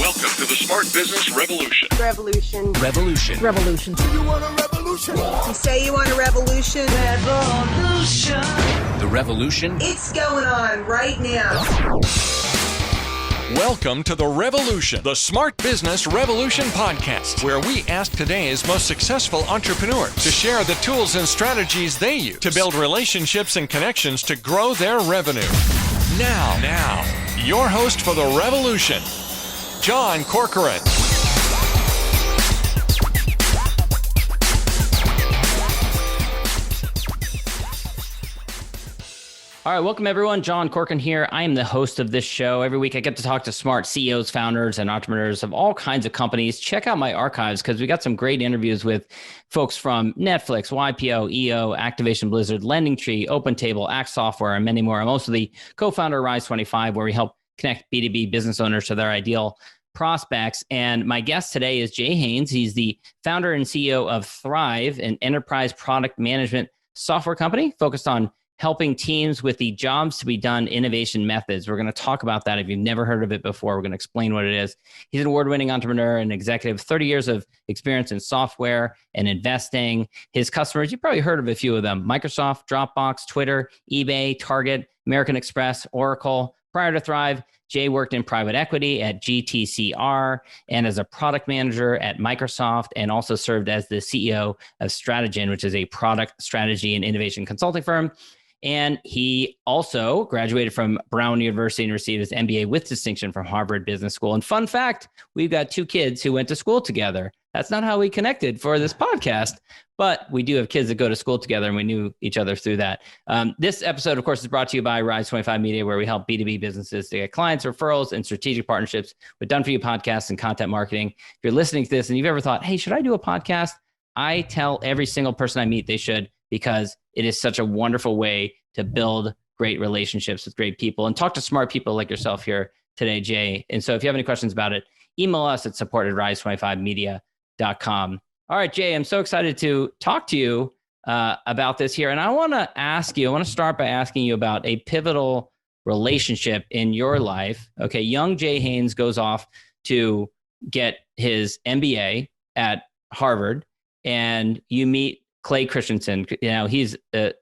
Welcome to the Smart Business Revolution. Revolution. Revolution. Revolution. You want a revolution? You say you want a revolution? Revolution. The revolution. It's going on right now. Welcome to The Revolution, the Smart Business Revolution podcast, where we ask today's most successful entrepreneurs to share the tools and strategies they use to build relationships and connections to grow their revenue. Now, your host for The Revolution, John Corcoran. All right, welcome everyone. John Corcoran here. I am the host of this show. Every week I get to talk to smart CEOs, founders, and entrepreneurs of all kinds of companies. Check out my archives because we got some great interviews with folks from Netflix, YPO, EO, Activation Blizzard, LendingTree, OpenTable, Act Software, and many more. I'm also the co-founder of Rise25, where we help connect B2B business owners to their ideal prospects. And my guest today is Jay Haynes. He's the founder and CEO of thrv, an enterprise product management software company focused on helping teams with the jobs to be done innovation methods. We're going to talk about that. If you've never heard of it before, we're going to explain what it is. He's an award-winning entrepreneur and executive, 30 years of experience in software and investing. His customers, you've probably heard of a few of them: Microsoft, Dropbox, Twitter, eBay, Target, American Express, Oracle. Prior to thrv, Jay worked in private equity at GTCR and as a product manager at Microsoft, and also served as the CEO of Strategyn, which is a product strategy and innovation consulting firm. And he also graduated from Brown University and received his MBA with distinction from Harvard Business School. And fun fact, we've got two kids who went to school together. That's not how we connected for this podcast, but we do have kids that go to school together, and we knew each other through that. This episode, of course, is brought to you by Rise25 Media, where we help B2B businesses to get clients, referrals, and strategic partnerships with done-for-you podcasts and content marketing. If you're listening to this and you've ever thought, hey, should I do a podcast? I tell every single person I meet they should, because it is such a wonderful way to build great relationships with great people and talk to smart people like yourself here today, Jay. And so if you have any questions about it, email us at support@rise25media.com. All right, Jay, I'm so excited to talk to you about this here. And I want to start by asking you about a pivotal relationship in your life. Okay, young Jay Haynes goes off to get his MBA at Harvard, and you meet Clay Christensen. You know, he's a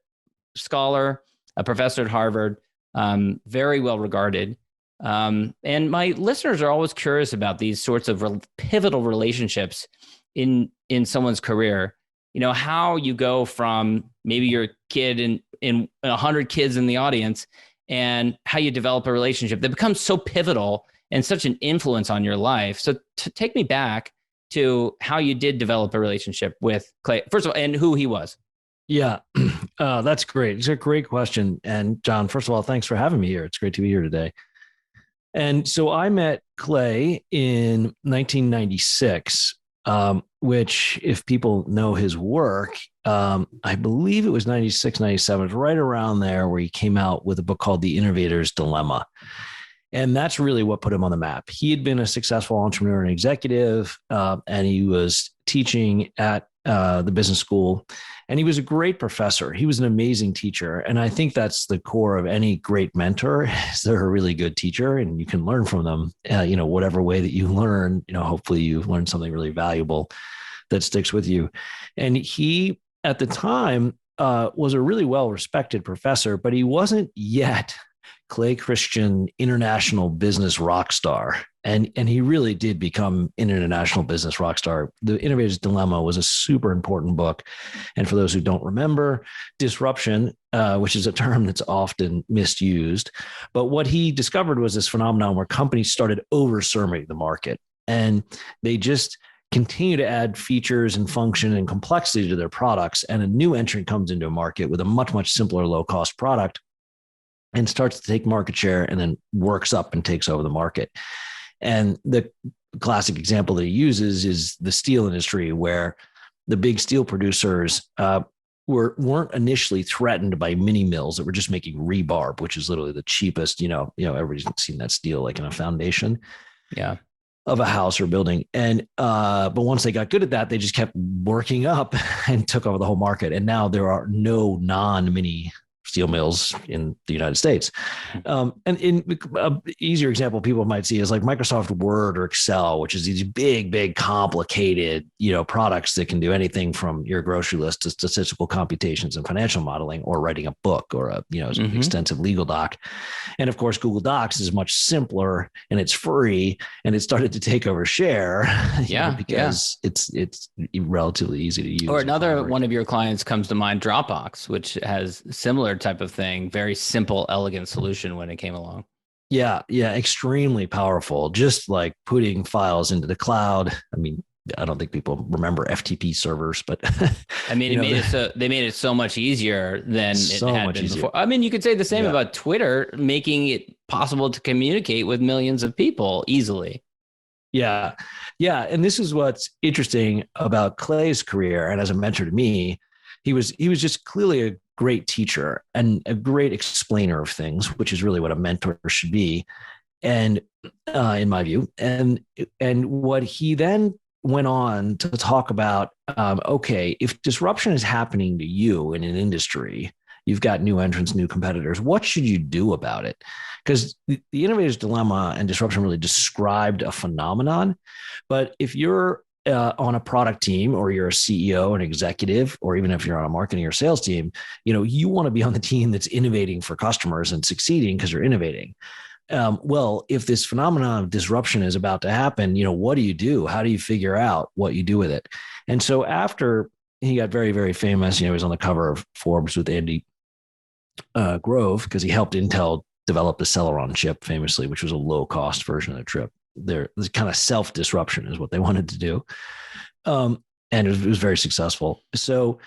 scholar, a professor at Harvard, very well regarded. And my listeners are always curious about these sorts of pivotal relationships in someone's career. You know, how you go from maybe you're a kid in 100 kids in the audience, and how you develop a relationship that becomes so pivotal and such an influence on your life. So take me back to how you did develop a relationship with Clay, first of all, and who he was. Yeah, that's great. It's a great question. And John, first of all, thanks for having me here. It's great to be here today. And so I met Clay in 1996, which, if people know his work, I believe it was 96, 97, it was right around there, where he came out with a book called The Innovator's Dilemma. And that's really what put him on the map. He had been a successful entrepreneur and executive, and he was teaching at the business school, and he was a great professor. He was an amazing teacher. And I think that's the core of any great mentor, is they're a really good teacher, and you can learn from them, whatever way that you learn, hopefully you learn something really valuable that sticks with you. And he, at the time, was a really well-respected professor, but he wasn't yet Clay Christian international business rock star. And he really did become an international business rock star. The Innovator's Dilemma was a super important book. And for those who don't remember, disruption, which is a term that's often misused. But what he discovered was this phenomenon where companies started over-serving the market. And they just continue to add features and function and complexity to their products. And a new entrant comes into a market with a much, much simpler, low-cost product and starts to take market share, and then works up and takes over the market. And the classic example that he uses is the steel industry, where the big steel producers weren't initially threatened by mini mills that were just making rebar, which is literally the cheapest, everybody's seen that steel like in a foundation of a house or building. And but once they got good at that, they just kept working up and took over the whole market. And now there are no non-mini steel mills in the United States. And in an easier example people might see is like Microsoft Word or Excel, which is these big, complicated, products that can do anything from your grocery list to statistical computations and financial modeling, or writing a book or a, extensive legal doc. And of course, Google Docs is much simpler and it's free, and it started to take over share because it's relatively easy to use. Or another one of your clients comes to mind, Dropbox, which has similar type of thing, very simple, elegant solution when it came along. Yeah, extremely powerful. Just like putting files into the cloud. I mean, I don't think people remember FTP servers, but I mean, they made it so much easier than it had been before. I mean, you could say the same about Twitter, making it possible to communicate with millions of people easily. Yeah. And this is what's interesting about Clay's career. And as a mentor to me, he was just clearly a great teacher and a great explainer of things, which is really what a mentor should be. And in my view, and what he then went on to talk about, okay, if disruption is happening to you in an industry, you've got new entrants, new competitors, what should you do about it? Because the innovator's dilemma and disruption really described a phenomenon. But if you're on a product team, or you're a CEO, an executive, or even if you're on a marketing or sales team, you want to be on the team that's innovating for customers and succeeding because you're innovating. Well, if this phenomenon of disruption is about to happen, what do you do? How do you figure out what you do with it? And so after he got very, very famous, he was on the cover of Forbes with Andy Grove, because he helped Intel develop the Celeron chip famously, which was a low cost version of the chip. Their kind of self-disruption is what they wanted to do. And it was very successful. So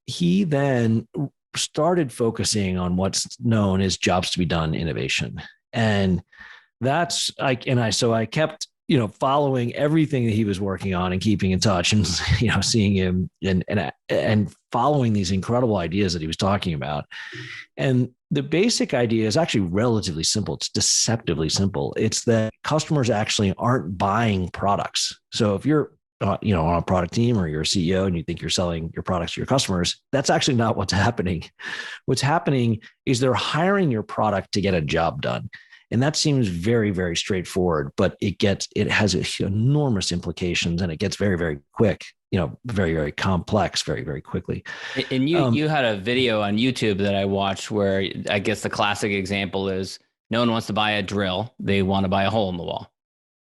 he then started focusing on what's known as jobs to be done innovation. And that's so I kept, following everything that he was working on and keeping in touch and, seeing him and following these incredible ideas that he was talking about. And the basic idea is actually relatively simple. It's deceptively simple. It's that customers actually aren't buying products. So if you're on a product team, or you're a CEO and you think you're selling your products to your customers, that's actually not what's happening. What's happening is they're hiring your product to get a job done. And that seems very, very straightforward, but it has enormous implications, and it gets very, very quick, very, very complex, very, very quickly. And you had a video on YouTube that I watched where I guess the classic example is no one wants to buy a drill. They want to buy a hole in the wall.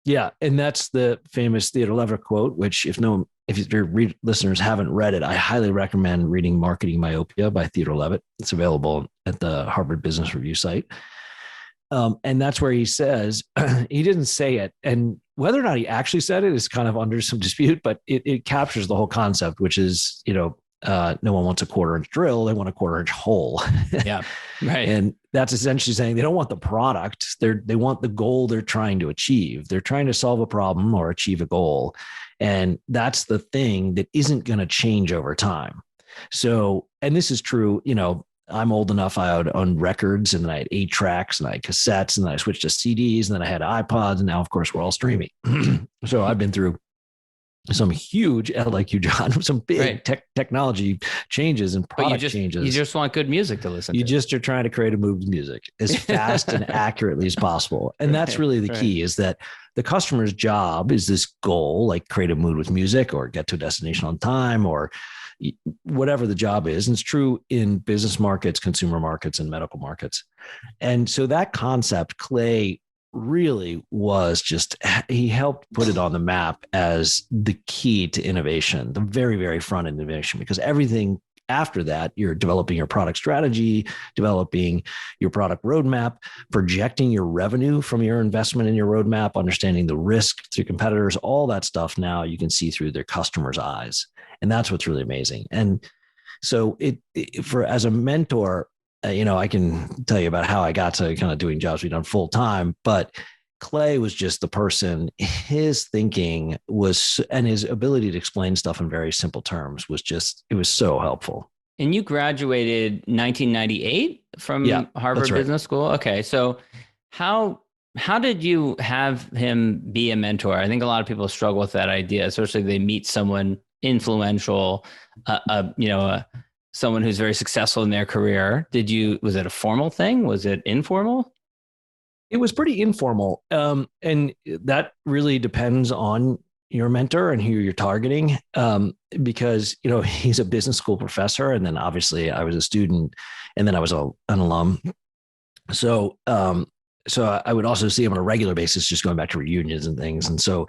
Yeah. And that's the famous Theodore Levitt quote, which if your listeners haven't read it, I highly recommend reading Marketing Myopia by Theodore Levitt. It's available at the Harvard Business Review site. And that's where he says, he didn't say it. And whether or not he actually said it is kind of under some dispute, but it captures the whole concept, which is, no one wants a 1/4-inch drill. They want a 1/4-inch hole. Yeah. Right. And that's essentially saying they don't want the product. They want the goal they're trying to achieve. They're trying to solve a problem or achieve a goal. And that's the thing that isn't going to change over time. So, and this is true, I'm old enough. I owned records, and then I had 8 tracks, and I had cassettes, and then I switched to CDs, and then I had iPods, and now, of course, we're all streaming. So I've been through some huge, like you, John, some big technology changes and product changes. You just want good music to listen to. You just are trying to create a mood of music as fast and accurately as possible. And that's really the key, is that the customer's job is this goal, like create a mood with music or get to a destination on time or whatever the job is. And it's true in business markets, consumer markets, and medical markets. And so that concept, Clay really was he helped put it on the map as the key to innovation, the very, very front end innovation, because everything after that, you're developing your product strategy, developing your product roadmap, projecting your revenue from your investment in your roadmap, understanding the risk to competitors, all that stuff now you can see through their customers' eyes. And that's what's really amazing. And so as a mentor, I can tell you about how I got to kind of doing jobs we've done full time, but Clay was just the person. His thinking and his ability to explain stuff in very simple terms it was so helpful. And you graduated 1998 from Harvard Business School. Okay. So how did you have him be a mentor? I think a lot of people struggle with that idea, especially if they meet someone influential, a someone who's very successful in their career, was it a formal thing? Was it informal? It was pretty informal. And that really depends on your mentor and who you're targeting. Because, he's a business school professor. And then obviously I was a student, and then I was an alum. So I would also see him on a regular basis, just going back to reunions and things. And so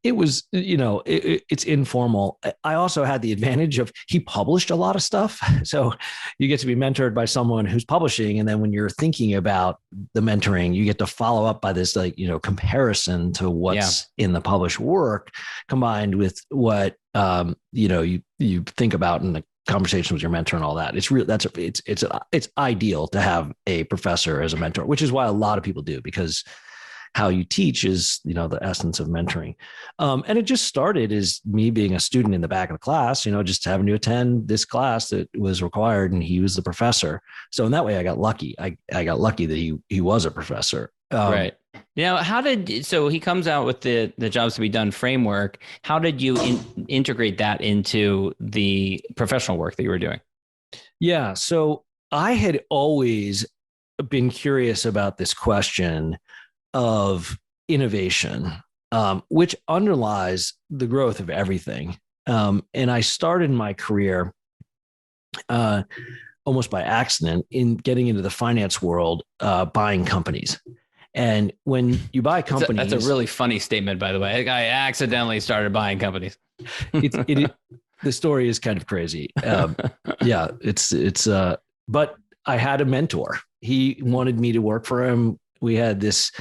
it was, it's informal. I also had the advantage of he published a lot of stuff. So you get to be mentored by someone who's publishing. And then when you're thinking about the mentoring, you get to follow up by this, comparison to what's in the published work combined with what, you think about in the conversation with your mentor and all that. It's ideal to have a professor as a mentor, which is why a lot of people do, because how you teach is, the essence of mentoring. And it just started as me being a student in the back of the class, just having to attend this class that was required, and he was the professor. So in that way, I got lucky. I got lucky that he was a professor. Right. So he comes out with the jobs to be done framework. How did you integrate that into the professional work that you were doing? Yeah. So I had always been curious about this question of innovation, which underlies the growth of everything. And I started my career almost by accident in getting into the finance world, buying companies. And when you buy companies, that's a really funny statement, by the way. I accidentally started buying companies. The story is kind of crazy. But I had a mentor. He wanted me to work for him. We had this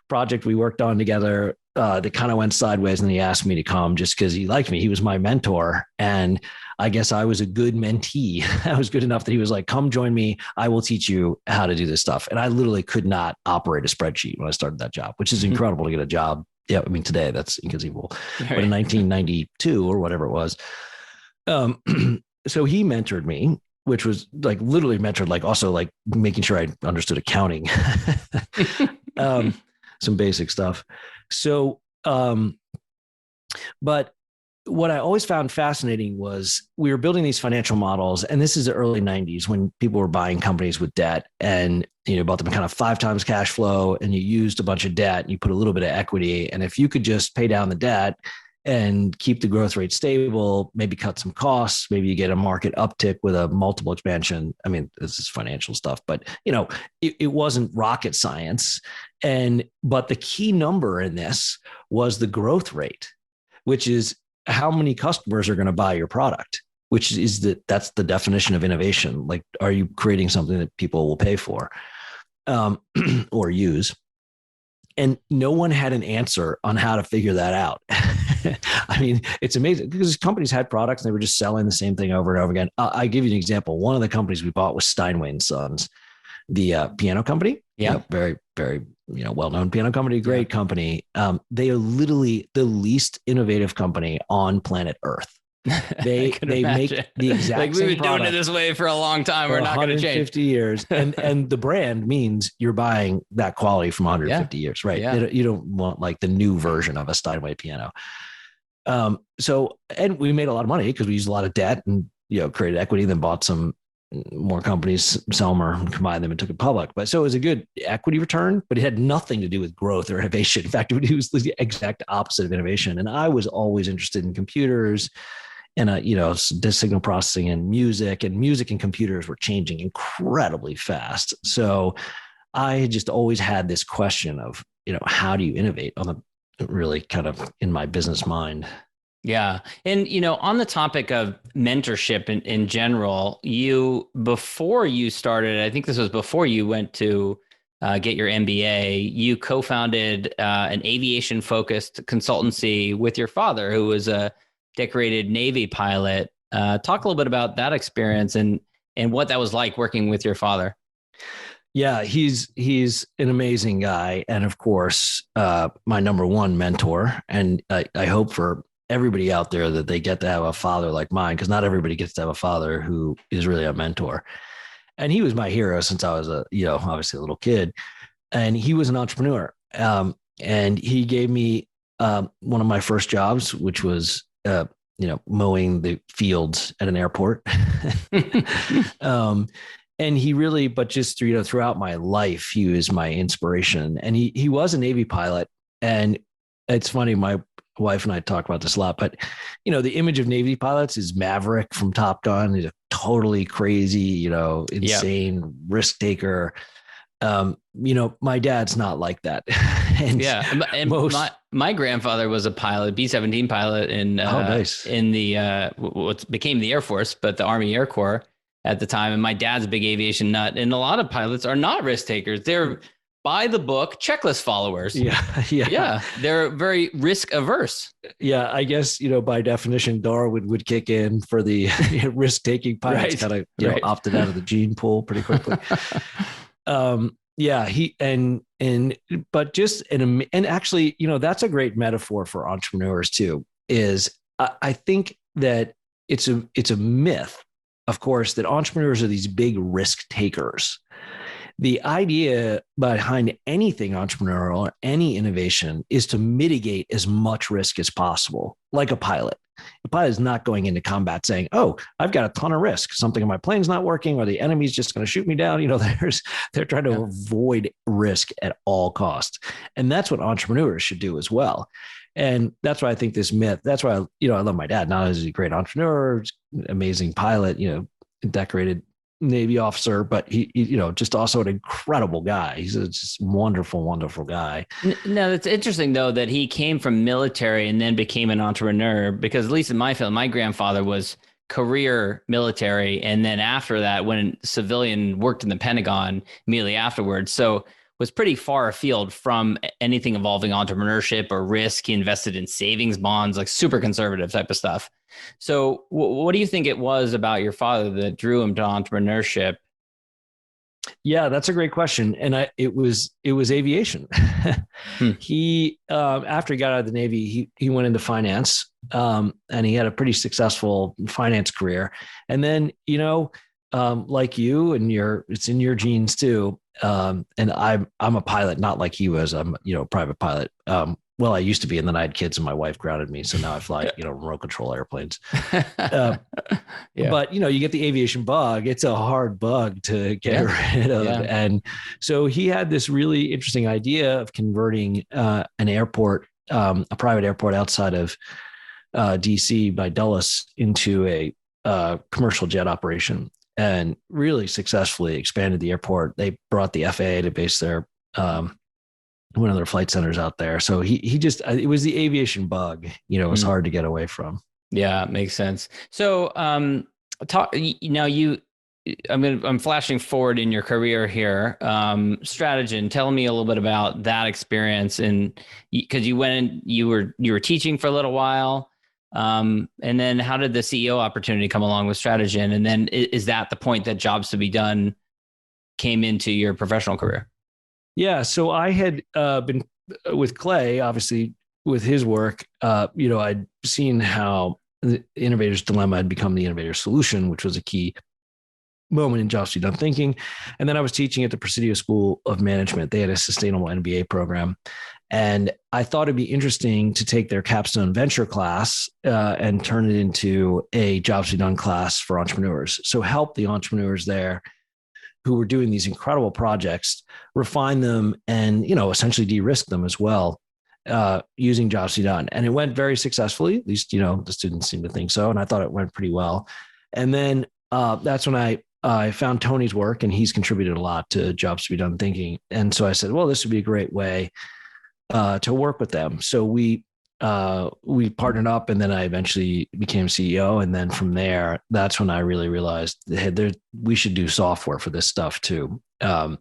project we worked on together that kind of went sideways, and he asked me to come just because he liked me. He was my mentor, and I guess I was a good mentee. I was good enough that he was like, come join me. I will teach you how to do this stuff. And I literally could not operate a spreadsheet when I started that job, which is incredible to get a job. Yeah. I mean, today that's inconceivable, right. But in 1992 or whatever it was. So he mentored me, which was literally mentored, also making sure I understood accounting, some basic stuff. So, but what I always found fascinating was we were building these financial models, and this is the early 90s when people were buying companies with debt, and bought them kind of 5 times cash flow, and you used a bunch of debt and you put a little bit of equity. And if you could just pay down the debt and keep the growth rate stable, maybe cut some costs, maybe you get a market uptick with a multiple expansion. I mean, this is financial stuff, but it wasn't rocket science. But the key number in this was the growth rate, which is how many customers are going to buy your product, which is that's the definition of innovation. Are you creating something that people will pay for or use? And no one had an answer on how to figure that out. I mean, it's amazing because companies had products and they were just selling the same thing over and over again. I give you an example. One of the companies we bought was Steinway & Sons, the piano company. Yeah. Very, very, well-known piano company, great company. They are literally the least innovative company on planet Earth. They make the exact same we've been doing it this way for a long time. We're not going to change. 150 years. And the brand means you're buying that quality from 150 years, right? Yeah. You don't want the new version of a Steinway piano. And we made a lot of money because we used a lot of debt and, created equity, then bought some more companies, sell them or combine them and took it public. But so it was a good equity return, but it had nothing to do with growth or innovation. In fact, it was the exact opposite of innovation. And I was always interested in computers and, signal processing and music and computers were changing incredibly fast. So I just always had this question of, how do you innovate on the really kind of in my business mind. Yeah. And, on the topic of mentorship in general, before you started, I think this was before you went to get your MBA, you co-founded an aviation focused consultancy with your father, who was a decorated Navy pilot. Talk a little bit about that experience and what that was like working with your father. Yeah, he's an amazing guy. And of course, my number one mentor. And I hope for everybody out there that they get to have a father like mine, because not everybody gets to have a father who is really a mentor. And he was my hero since I was obviously a little kid. And he was an entrepreneur. And he gave me one of my first jobs, which was mowing the fields at an airport. And he really, but just throughout my life, he was my inspiration. And he was a Navy pilot. And it's funny, my wife and I talk about this a lot, but the image of Navy pilots is Maverick from Top Gun. He's a totally crazy, insane risk taker. My dad's not like that. And my grandfather was a pilot, B-17 pilot nice. In the what became the Air Force, but the Army Air Corps at the time. And my dad's a big aviation nut. And a lot of pilots are not risk takers. They're by the book checklist followers. Yeah. They're very risk averse. Yeah. I guess, by definition, Darwin would kick in for the risk taking pilots, kind of opted out of the gene pool pretty quickly. And actually, that's a great metaphor for entrepreneurs too, is I think that it's a myth, of course, that entrepreneurs are these big risk takers. The idea behind anything entrepreneurial or any innovation is to mitigate as much risk as possible, like a pilot. The pilot is not going into combat saying, "Oh, I've got a ton of risk. Something in my plane's not working, or the enemy's just going to shoot me down." They're trying to avoid risk at all costs, and that's what entrepreneurs should do as well. And that's why I think this myth. That's why I love my dad. Not as a great entrepreneur, amazing pilot, decorated Navy officer, but he just also an incredible guy. He's a just wonderful, wonderful guy. No, it's interesting though that he came from military and then became an entrepreneur, because at least in my family, my grandfather was career military. And then after that, when civilian worked in the Pentagon immediately afterwards. So was pretty far afield from anything involving entrepreneurship or risk. He invested in savings bonds, like super conservative type of stuff. So what do you think it was about your father that drew him to entrepreneurship? Yeah, that's a great question. And it was aviation. He, after he got out of the Navy, he went into finance, and he had a pretty successful finance career. And then, like you and it's in your genes too. And I'm a pilot, not like he was. I'm, a private pilot. Well, I used to be, and then I had kids and my wife grounded me. So now I fly, remote control airplanes. But, you get the aviation bug. It's a hard bug to get rid of. Yeah. And so he had this really interesting idea of converting an airport, a private airport outside of DC by Dulles, into a commercial jet operation, and really successfully expanded the airport. They brought the FAA to base their one of their flight centers out there. So he just, it was the aviation bug, it was hard to get away from. Yeah, makes sense. So I'm flashing forward in your career here. Strategyn, tell me a little bit about that experience. And because you went in, you were teaching for a little while. And then how did the CEO opportunity come along with Strategyn? And then is that the point that Jobs to Be Done came into your professional career? Yeah. So I had been with Clay, obviously with his work, I'd seen how the innovator's dilemma had become the innovator's solution, which was a key moment in Jobs to Be Done thinking. And then I was teaching at the Presidio School of Management. They had a sustainable MBA program. And I thought it'd be interesting to take their capstone venture class and turn it into a Jobs to Be Done class for entrepreneurs. So help the entrepreneurs there who were doing these incredible projects, refine them, and essentially de-risk them as well, using Jobs to Be Done. And it went very successfully. At least the students seem to think so. And I thought it went pretty well. And then that's when I found Tony's work, and he's contributed a lot to Jobs to Be Done thinking. And so I said, well, this would be a great way to work with them. So we partnered up, and then I eventually became CEO. And then from there, that's when I really realized we should do software for this stuff too. And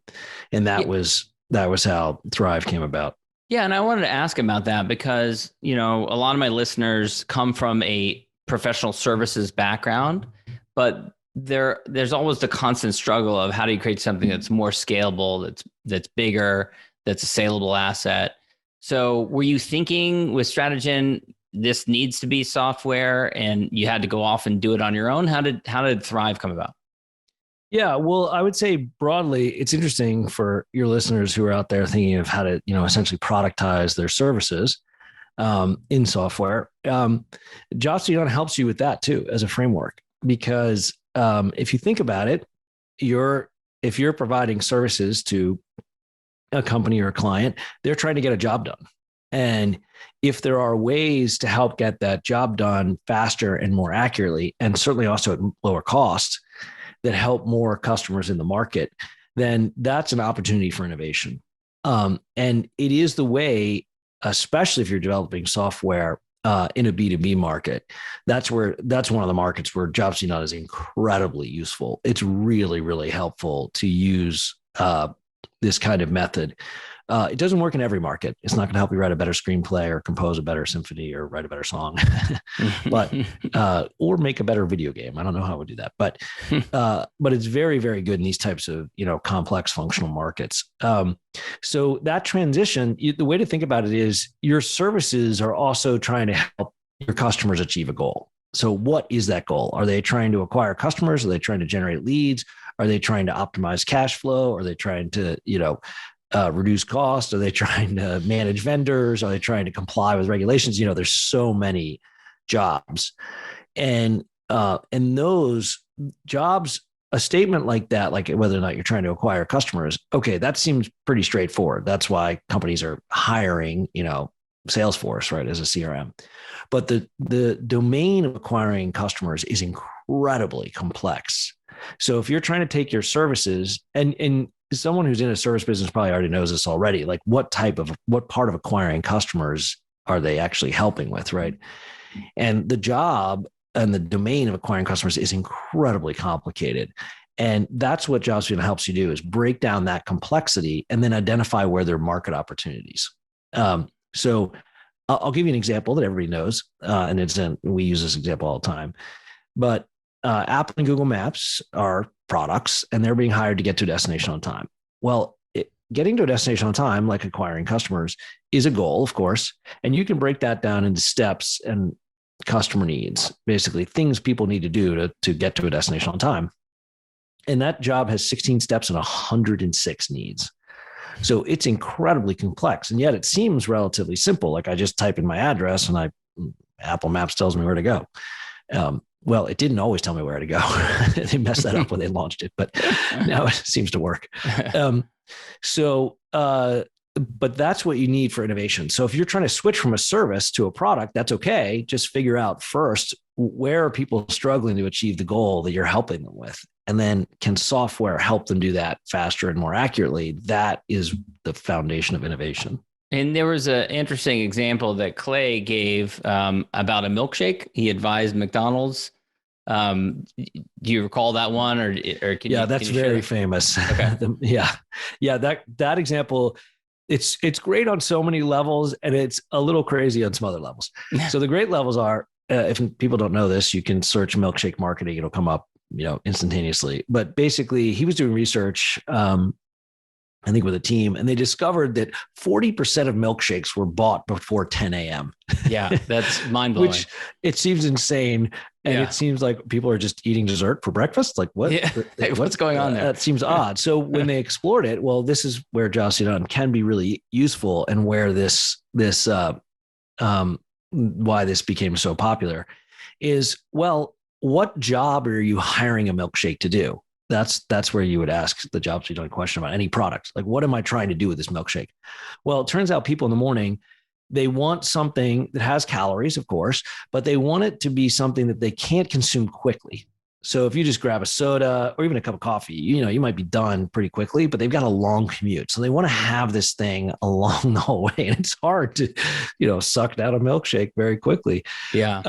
that was how thrv came about. Yeah. And I wanted to ask about that because, a lot of my listeners come from a professional services background, but there's always the constant struggle of how do you create something that's more scalable, that's bigger, that's a saleable asset. So were you thinking with Strategyn, this needs to be software and you had to go off and do it on your own? How did thrv come about? Yeah, well, I would say broadly, it's interesting for your listeners who are out there thinking of how to, essentially productize their services. in software. JTBD helps you with that too as a framework, because if you think about it, if you're providing services to a company or a client, they're trying to get a job done. And if there are ways to help get that job done faster and more accurately, and certainly also at lower cost, that help more customers in the market, then that's an opportunity for innovation. And it is the way, especially if you're developing software in a B2B market, that's one of the markets where JTBD is incredibly useful. It's really, really helpful to use this kind of method. It doesn't work in every market. It's not going to help you write a better screenplay or compose a better symphony or write a better song, but or make a better video game. I don't know how I would do that, but it's very, very good in these types of complex functional markets. So that transition, the way to think about it is your services are also trying to help your customers achieve a goal. So what is that goal? Are they trying to acquire customers? Are they trying to generate leads? Are they trying to optimize cash flow? Are they trying to reduce costs? Are they trying to manage vendors? Are they trying to comply with regulations? There's so many jobs, and those jobs, a statement like that, like whether or not you're trying to acquire customers, okay, that seems pretty straightforward. That's why companies are hiring, Salesforce, right, as a CRM. But the domain of acquiring customers is incredibly complex. So if you're trying to take your services, and someone who's in a service business probably already knows this already, like what part of acquiring customers are they actually helping with, right? And the job and the domain of acquiring customers is incredibly complicated. And that's what JTBD helps you do, is break down that complexity and then identify where there are market opportunities. So I'll give you an example that everybody knows, and we use this example all the time. But Apple and Google Maps are products, and they're being hired to get to a destination on time. Well, getting to a destination on time, like acquiring customers, is a goal, of course. And you can break that down into steps and customer needs, basically things people need to do to get to a destination on time. And that job has 16 steps and 106 needs. So it's incredibly complex, and yet it seems relatively simple. Like I just type in my address and Apple Maps tells me where to go. Well, it didn't always tell me where to go. They messed that up when they launched it, but now it seems to work. But that's what you need for innovation. So if you're trying to switch from a service to a product, that's okay. Just figure out first, where are people struggling to achieve the goal that you're helping them with? And then can software help them do that faster and more accurately? That is the foundation of innovation. And there was an interesting example that Clay gave about a milkshake. He advised McDonald's. Do you recall that one, or can you? Yeah, that's very famous. Okay. That example, it's great on so many levels, and it's a little crazy on some other levels. So the great levels are, if people don't know this, you can search milkshake marketing; it'll come up, instantaneously. But basically, he was doing research, I think with a team, and they discovered that 40% of milkshakes were bought before 10 a.m. Yeah, that's mind blowing. Which it seems insane. And it seems like people are just eating dessert for breakfast. Like what? Yeah. What's going on there? That seems odd. So when they explored it, well, this is where JTBD can be really useful, and where why this became so popular is, well, what job are you hiring a milkshake to do? That's where you would ask the JTBD question about any product. Like, what am I trying to do with this milkshake? Well, it turns out people in the morning, they want something that has calories, of course, but they want it to be something that they can't consume quickly. So if you just grab a soda or even a cup of coffee, you might be done pretty quickly, but they've got a long commute. So they want to have this thing along the whole way. And it's hard to, suck down a milkshake very quickly. Yeah.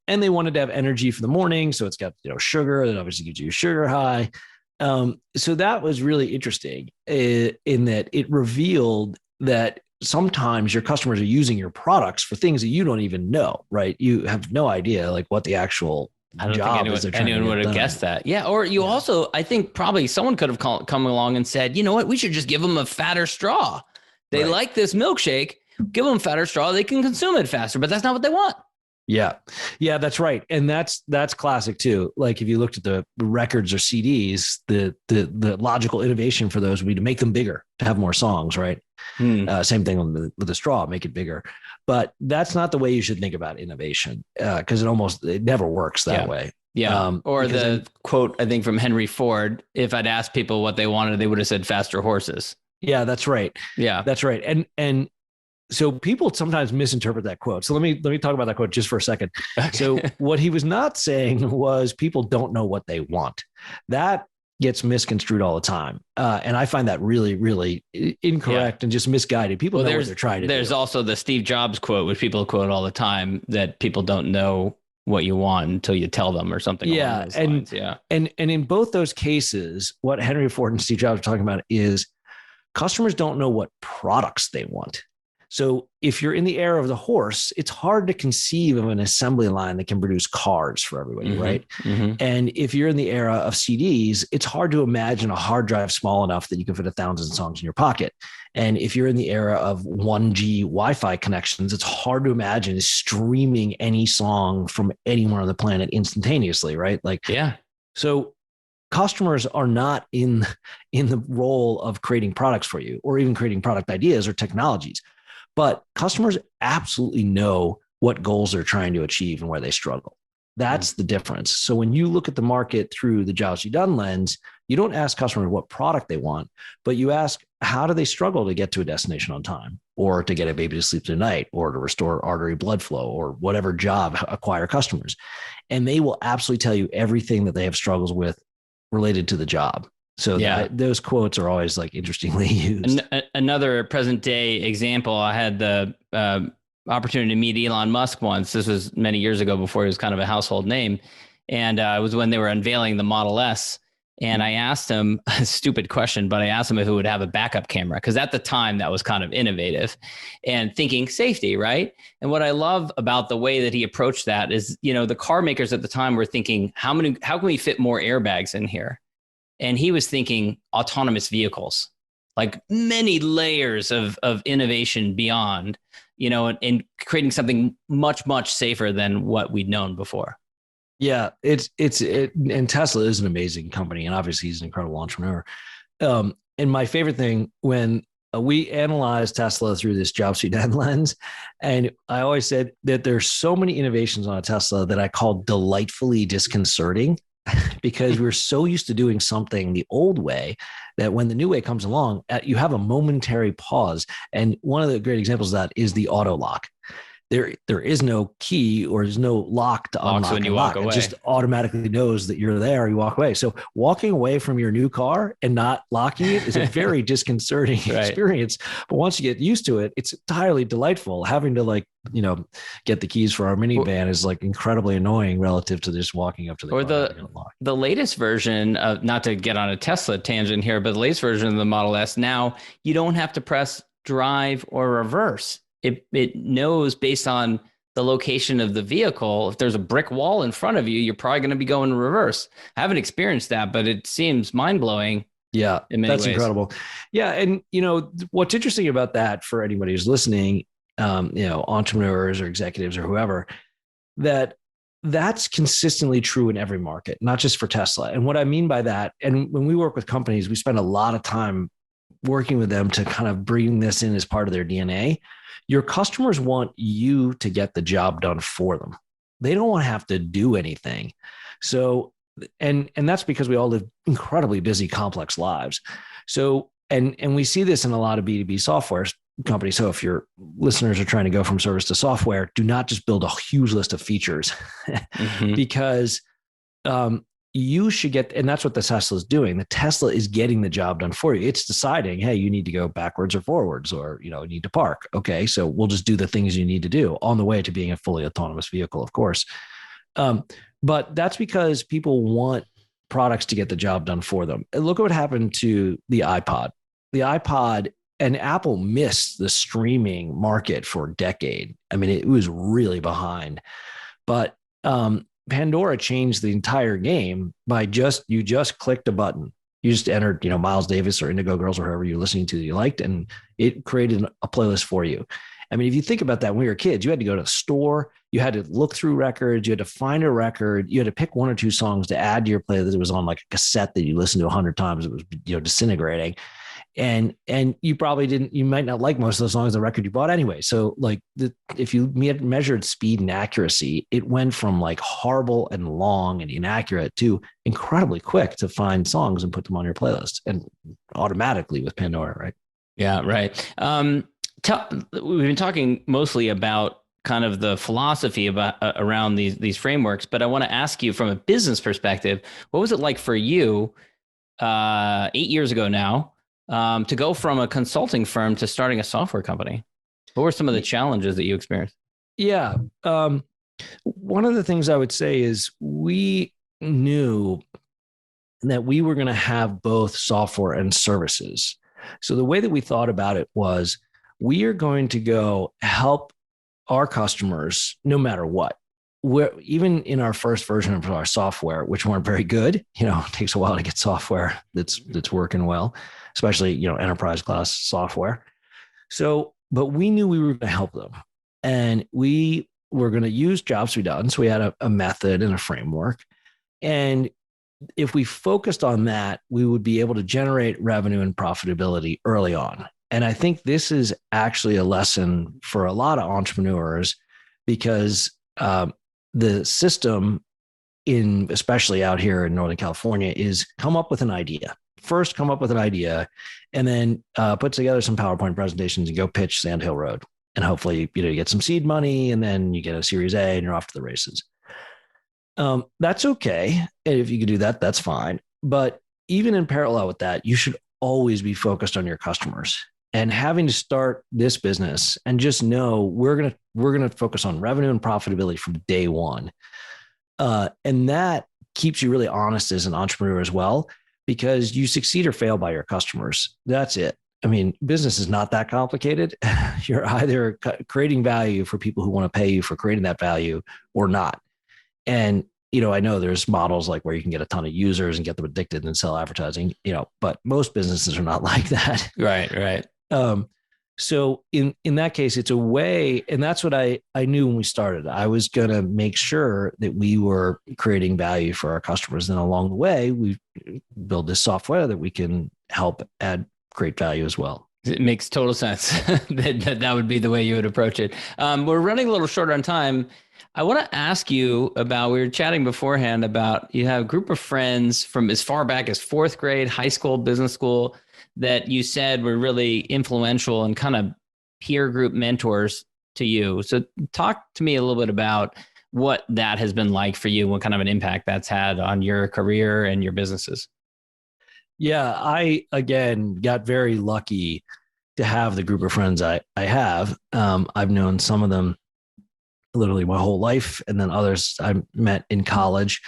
And they wanted to have energy for the morning. So it's got, sugar that obviously gives you a sugar high. So that was really interesting in that it revealed that sometimes your customers are using your products for things that you don't even know, right? You have no idea like what the actual job is. Anyone would have guessed that. Yeah. Or also, I think probably someone could have come along and said, you know what, we should just give them a fatter straw. They like this milkshake, give them a fatter straw. They can consume it faster, but that's not what they want. Yeah. Yeah, that's right. And that's classic too. Like if you looked at the records or CDs, the logical innovation for those would be to make them bigger, to have more songs, right? Same thing with the straw, make it bigger. But that's not the way you should think about innovation, because it never works that way. Yeah. Or the quote, I think, from Henry Ford, if I'd asked people what they wanted, they would have said faster horses. Yeah, that's right. Yeah, that's right. And so people sometimes misinterpret that quote. So let me talk about that quote just for a second. Okay. So what he was not saying was people don't know what they want. That gets misconstrued all the time. And I find that really, really incorrect and just misguided. People know what they're trying to do. There's also the Steve Jobs quote, which people quote all the time, that people don't know what you want until you tell them or something. Yeah. And in both those cases, what Henry Ford and Steve Jobs are talking about is customers don't know what products they want. So if you're in the era of the horse, it's hard to conceive of an assembly line that can produce cars for everybody, right? Mm-hmm. And if you're in the era of CDs, it's hard to imagine a hard drive small enough that you can fit 1,000 songs in your pocket. And if you're in the era of 1G Wi-Fi connections, it's hard to imagine streaming any song from anywhere on the planet instantaneously, right? So customers are not in the role of creating products for you or even creating product ideas or technologies. But customers absolutely know what goals they're trying to achieve and where they struggle. That's the difference. So when you look at the market through the Jobs You Done lens, you don't ask customers what product they want, but you ask, how do they struggle to get to a destination on time, or to get a baby to sleep through the night, or to restore artery blood flow, or whatever job acquire customers. And they will absolutely tell you everything that they have struggles with related to the job. So those quotes are always like interestingly used. Another present day example, I had the opportunity to meet Elon Musk once. This was many years ago before he was kind of a household name. And it was when they were unveiling the Model S. And I asked him a stupid question, but I asked him if it would have a backup camera, because at the time that was kind of innovative and thinking safety, right? And what I love about the way that he approached that is, the car makers at the time were thinking, how can we fit more airbags in here? And he was thinking autonomous vehicles, like many layers of innovation beyond, and creating something much, much safer than what we'd known before. Yeah, and Tesla is an amazing company, and obviously he's an incredible entrepreneur. And my favorite thing, when we analyzed Tesla through this Jobs You Done lens, and I always said that there's so many innovations on a Tesla that I call delightfully disconcerting. Because we're so used to doing something the old way that when the new way comes along, you have a momentary pause. And one of the great examples of that is the auto lock. There is no key or there's no lock to unlock when you walk away. It just automatically knows that you're there. You walk away. So walking away from your new car and not locking it is a very disconcerting experience. But once you get used to it, it's entirely delightful. Having to get the keys for our minivan is like incredibly annoying relative to just walking up to the car. Or the latest version of, not to get on a Tesla tangent here, but the latest version of the Model S, now you don't have to press drive or reverse. It knows based on the location of the vehicle. If there's a brick wall in front of you, you're probably going to be going in reverse. I haven't experienced that, but it seems mind-blowing. Yeah, that's incredible. Yeah. And, what's interesting about that for anybody who's listening, entrepreneurs or executives or whoever, that's consistently true in every market, not just for Tesla. And what I mean by that, and when we work with companies, we spend a lot of time working with them to kind of bring this in as part of their DNA. Your customers want you to get the job done for them. They don't want to have to do anything. So, and that's because we all live incredibly busy, complex lives. So, and we see this in a lot of B2B software companies. So if your listeners are trying to go from service to software, do not just build a huge list of features because you should get, and that's what the Tesla is doing. The Tesla is getting the job done for you. It's deciding, hey, you need to go backwards or forwards, or, you need to park. Okay. So we'll just do the things you need to do on the way to being a fully autonomous vehicle, of course. But that's because people want products to get the job done for them. And look at what happened to the iPod. The iPod, and Apple missed the streaming market for a decade. I mean, it was really behind, but, Pandora changed the entire game by you just clicked a button. You just entered, Miles Davis or Indigo Girls or whoever you're listening to that you liked, and it created a playlist for you. I mean, if you think about that, when we were kids, you had to go to the store, you had to look through records, you had to find a record, you had to pick one or two songs to add to your playlist. It was on like a cassette that you listened to 100 times. It was, disintegrating. And you probably you might not like most of the songs on the record you bought anyway. So like if you measured speed and accuracy, it went from like horrible and long and inaccurate to incredibly quick to find songs and put them on your playlist, and automatically with Pandora, right? Yeah, right. We've been talking mostly about kind of the philosophy about around these frameworks, but I want to ask you from a business perspective, what was it like for you 8 years ago now to go from a consulting firm to starting a software company? What were some of the challenges that you experienced? Yeah. One of the things I would say is we knew that we were going to have both software and services. So the way that we thought about it was, we are going to go help our customers no matter what. Even in our first version of our software, which weren't very good, it takes a while to get software that's working well, especially, enterprise class software. So, but we knew we were going to help them, and we were going to use jobs to be done. So we had a method and a framework. And if we focused on that, we would be able to generate revenue and profitability early on. And I think this is actually a lesson for a lot of entrepreneurs, because the system especially out here in Northern California, is come up with an idea. First, come up with an idea, and then put together some PowerPoint presentations and go pitch Sand Hill Road. And hopefully, you get some seed money, and then you get a Series A and you're off to the races. That's okay. And if you can do that, that's fine. But even in parallel with that, you should always be focused on your customers. And having to start this business and just know we're gonna focus on revenue and profitability from day one, and that keeps you really honest as an entrepreneur as well, because you succeed or fail by your customers. That's it. I mean, business is not that complicated. You're either creating value for people who want to pay you for creating that value or not. And I know there's models like where you can get a ton of users and get them addicted and sell advertising. But most businesses are not like that. Right. So in that case, it's a way, and that's what I knew when we started. I was going to make sure that we were creating value for our customers. And along the way, we build this software that we can help add great value as well. It makes total sense that would be the way you would approach it. We're running a little short on time. I want to ask you about, we were chatting beforehand about, you have a group of friends from as far back as fourth grade, high school, business school, that you said were really influential and kind of peer group mentors to you. So talk to me a little bit about what that has been like for you, what kind of an impact that's had on your career and your businesses. Yeah, I, again, got very lucky to have the group of friends I have. I've known some of them literally my whole life, and then others I met in college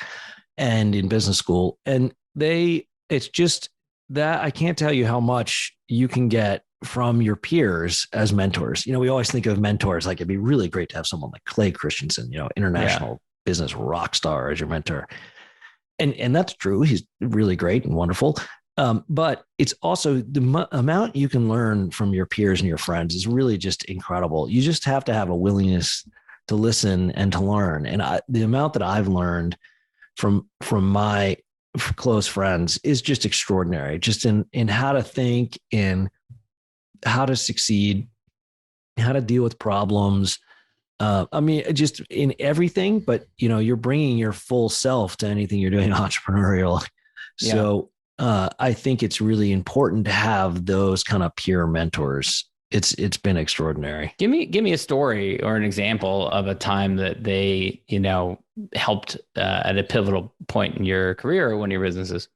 and in business school. And it's just that I can't tell you how much you can get from your peers as mentors. We always think of mentors like it'd be really great to have someone like Clay Christensen, international business rock star as your mentor. And that's true. He's really great and wonderful. But it's also the amount you can learn from your peers and your friends is really just incredible. You just have to have a willingness to listen and to learn. And the amount that I've learned from my close friends is just extraordinary, just in how to think, in how to succeed, how to deal with problems. I mean, just in everything, but you're bringing your full self to anything you're doing entrepreneurial. So I think it's really important to have those kind of peer mentors. It's been extraordinary. Give me a story or an example of a time that they, helped at a pivotal point in your career or one of your businesses.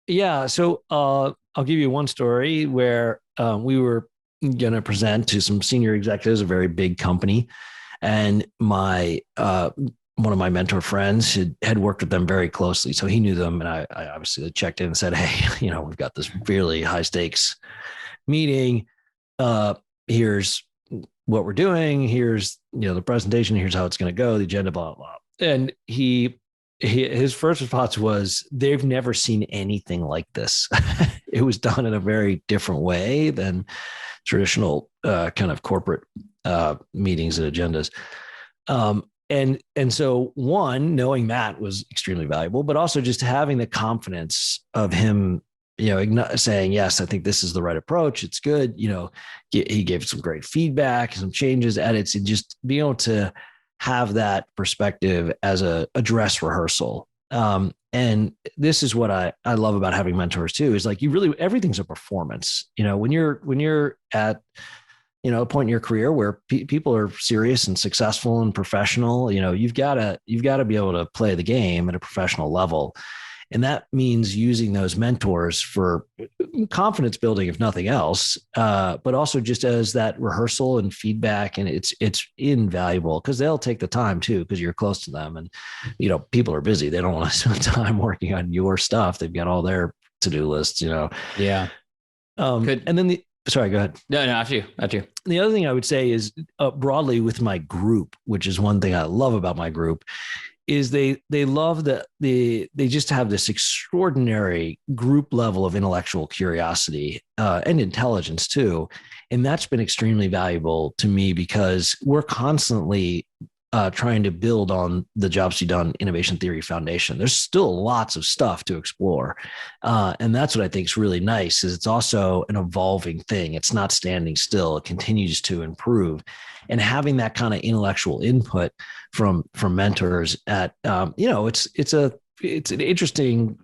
Yeah. So I'll give you one story where we were going to present to some senior executives, a very big company. And one of my mentor friends had worked with them very closely. So he knew them. And I obviously checked in and said, hey, we've got this really high stakes meeting. Here's what we're doing. Here's, the presentation. Here's how it's going to go, the agenda, blah, blah. And his first response was, they've never seen anything like this. It was done in a very different way than traditional kind of corporate meetings and agendas. And so one, knowing Matt was extremely valuable, but also just having the confidence of him, saying, yes, I think this is the right approach. It's good. He gave some great feedback, some changes, edits, and just being able to have that perspective as a dress rehearsal. And this is what I love about having mentors too, is like everything's a performance. When you're at, a point in your career where people are serious and successful and professional, you've got to be able to play the game at a professional level. And that means using those mentors for confidence building, if nothing else, but also just as that rehearsal and feedback. And it's invaluable because they'll take the time too, because you're close to them. And, people are busy. They don't want to spend time working on your stuff. They've got all their to-do lists, Yeah. And then sorry, go ahead. No, after you. The other thing I would say is broadly with my group, which is one thing I love about my group, is they love that they just have this extraordinary group level of intellectual curiosity and intelligence too. And that's been extremely valuable to me because we're constantly trying to build on the Jobs to be Done innovation theory foundation. There's still lots of stuff to explore. And that's what I think is really nice is it's also an evolving thing. It's not standing still. It continues to improve. And having that kind of intellectual input from mentors at, it's an interesting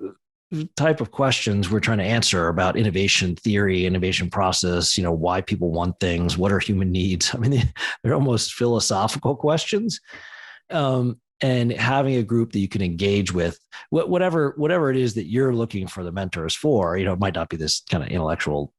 type of questions we're trying to answer about innovation theory, innovation process, why people want things, what are human needs? I mean, they're almost philosophical questions. And having a group that you can engage with, whatever it is that you're looking for the mentors for, it might not be this kind of intellectual,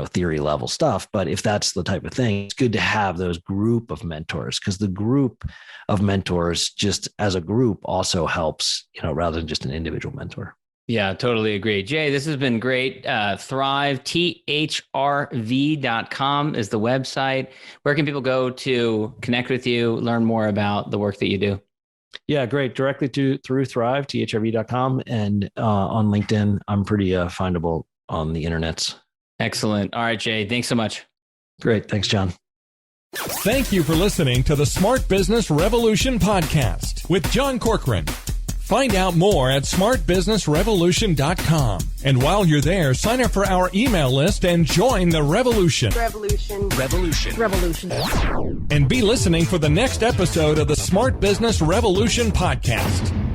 theory level stuff, but if that's the type of thing, it's good to have those group of mentors because the group of mentors just as a group also helps, rather than just an individual mentor. Yeah, totally agree. Jay, this has been great. thrv, thrv.com is the website. Where can people go to connect with you, learn more about the work that you do? Yeah, great. Directly through thrv, thrv.com. And on LinkedIn, I'm pretty findable on the internets. Excellent. All right, Jay, thanks so much. Great. Thanks, John. Thank you for listening to the Smart Business Revolution podcast with John Corcoran. Find out more at smartbusinessrevolution.com. And while you're there, sign up for our email list and join the revolution. Revolution. And be listening for the next episode of the Smart Business Revolution podcast.